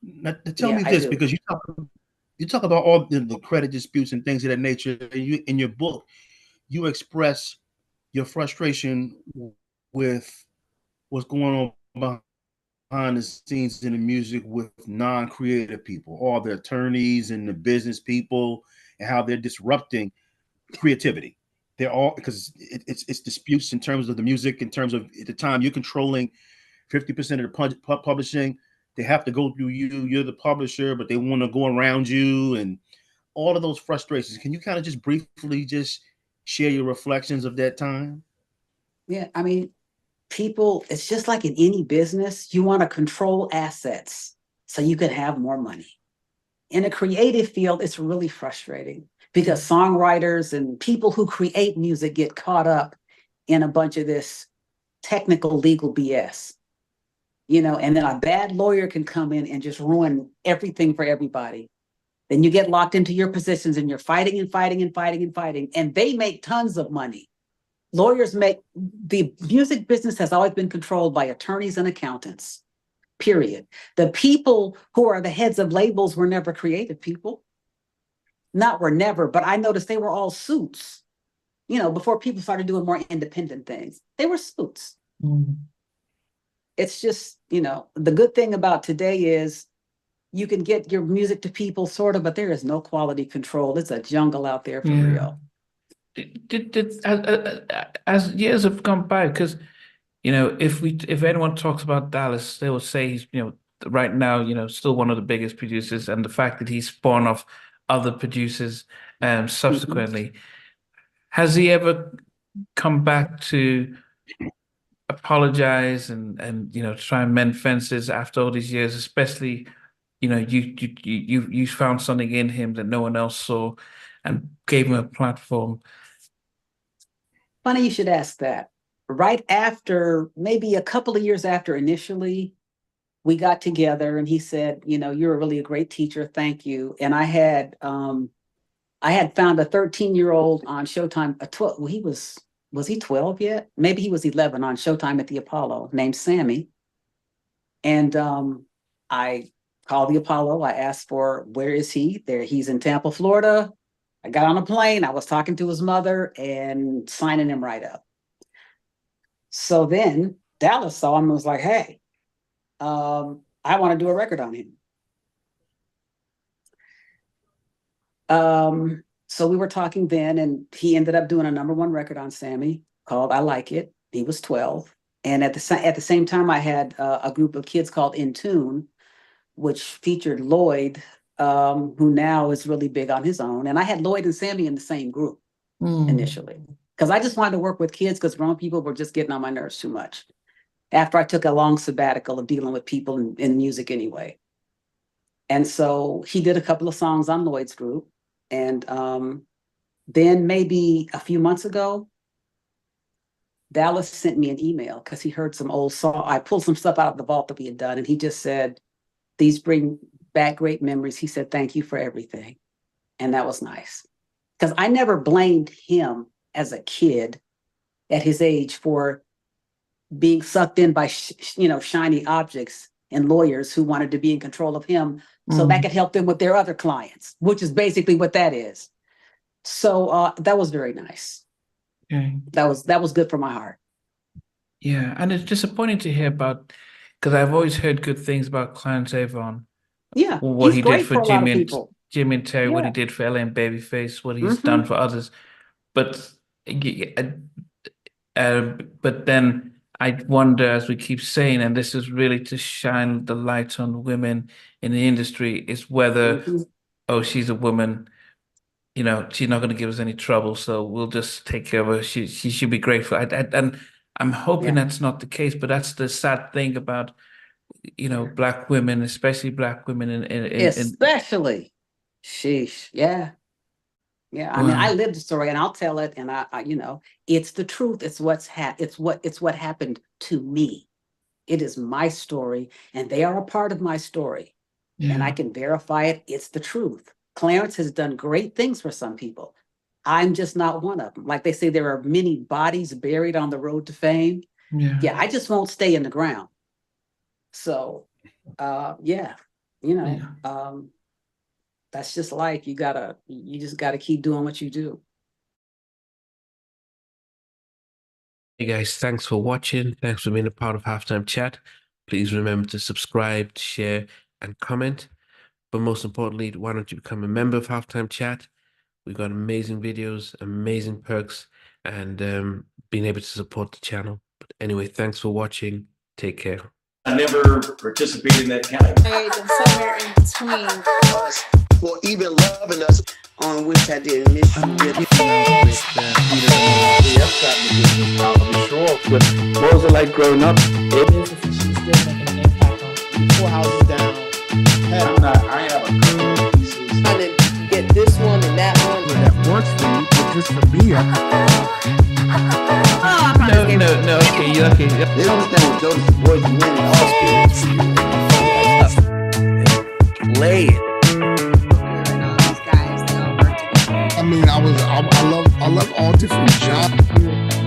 Now, tell Yeah, me I this, do. because you talk about all the credit disputes and things of that nature. You, in your book, you express your frustration with what's going on behind the scenes in the music with non-creative people, all the attorneys and the business people, and how they're disrupting creativity. They're all because it's disputes in terms of the music, in terms of at the time you're controlling 50% of the publishing. They have to go through you. You're the publisher, but they want to go around you, and all of those frustrations. Can you kind of just briefly just share your reflections of that time? Yeah, I mean, people, it's just like in any business, you want to control assets so you can have more money. In a creative field, it's really frustrating because songwriters and people who create music get caught up in a bunch of this technical legal BS, and then a bad lawyer can come in and just ruin everything for everybody. Then you get locked into your positions and you're fighting and fighting and fighting and fighting, and they make tons of money. Lawyers make the music business has always been controlled by attorneys and accountants, period. The people who are the heads of labels were never creative people. Not were never, but I noticed they were all suits, before people started doing more independent things. They were suits. Mm. It's just, the good thing about today is you can get your music to people sort of, but there is no quality control. It's a jungle out there for Yeah. real. As years have gone by, because if anyone talks about Dallas, they will say he's right now still one of the biggest producers, and the fact that he's spawned off other producers Mhm. subsequently. Has he ever come back to apologize and try and mend fences after all these years, especially you found something in him that no one else saw and gave him a platform. Funny you should ask that. Right after, maybe a couple of years after initially, we got together and he said, you're really a great teacher. Thank you. And I had found a 13-year-old on Showtime, a 12, well, was he 12 yet? Maybe he was 11 on Showtime at the Apollo, named Sammie. And I called the Apollo. I asked for, where is he? There, he's in Tampa, Florida. I got on a plane. I was talking to his mother and signing him right up. So then Dallas saw him and was like, hey, I want to do a record on him. So we were talking then, and he ended up doing a #1 record on Sammie called "I Like It." He was 12, and at the same time, I had a group of kids called In Tune, which featured Lloyd, who now is really big on his own. And I had Lloyd and Sammie in the same group Mm. initially because I just wanted to work with kids because grown people were just getting on my nerves too much. After I took a long sabbatical of dealing with people in music anyway. And so he did a couple of songs on Lloyd's group. And then maybe a few months ago, Dallas sent me an email because he heard some old song. I pulled some stuff out of the vault that we had done. And he just said, these bring back great memories. He said, thank you for everything. And that was nice. Because I never blamed him as a kid at his age for being sucked in by, shiny objects and lawyers who wanted to be in control of him so that Mm. could help them with their other clients, which is basically what that is. So that was very nice. Okay. That was good for my heart. Yeah, and it's disappointing to hear about because I've always heard good things about Clarence Avon, Yeah, what he's he did great for for a lot of people. Jimmy and Terry, what he Yeah. did for LA and Babyface, what he's done Hmm. for others. But uh, but then I wonder, as we keep saying, and this is really to shine the light on women in the industry, is whether, Hmm. oh, she's a woman, she's not going to give us any trouble, so we'll just take care of her. She should be grateful. And I'm hoping Yeah. that's not the case, but that's the sad thing about, black women, especially black women in Especially, sheesh. Yeah. Yeah. I mean, I well, lived the story and I'll tell it. And it's the truth. It's what happened to me. It is my story and they are a part of my story. And I yeah, can verify it. It's the truth. Clarence has done great things for some people. I'm just not one of them. Like they say, there are many bodies buried on the road to fame. yeah. Yeah, I just won't stay in the ground. So, yeah. you know, that's just life. You just gotta keep doing what you do. Hey guys, thanks for watching. Thanks for being a part of Halftime Chat. Please remember to subscribe, share, and comment. But most importantly, why don't you become a member of Halftime Chat? We've got amazing videos, amazing perks, and being able to support the channel. But anyway, thanks for watching. Take care. I never participated in that category. And somewhere in between us for even loving us, on which I did miss you. What was it like growing up? She's still making an impact on 4 houses down. I have a couple of pieces. trying to get this one and that one. That works for you, but just for me, No, okay. They don't understand what Joyce's voice meant in all spirits. Play it. I mean, I love all different genres.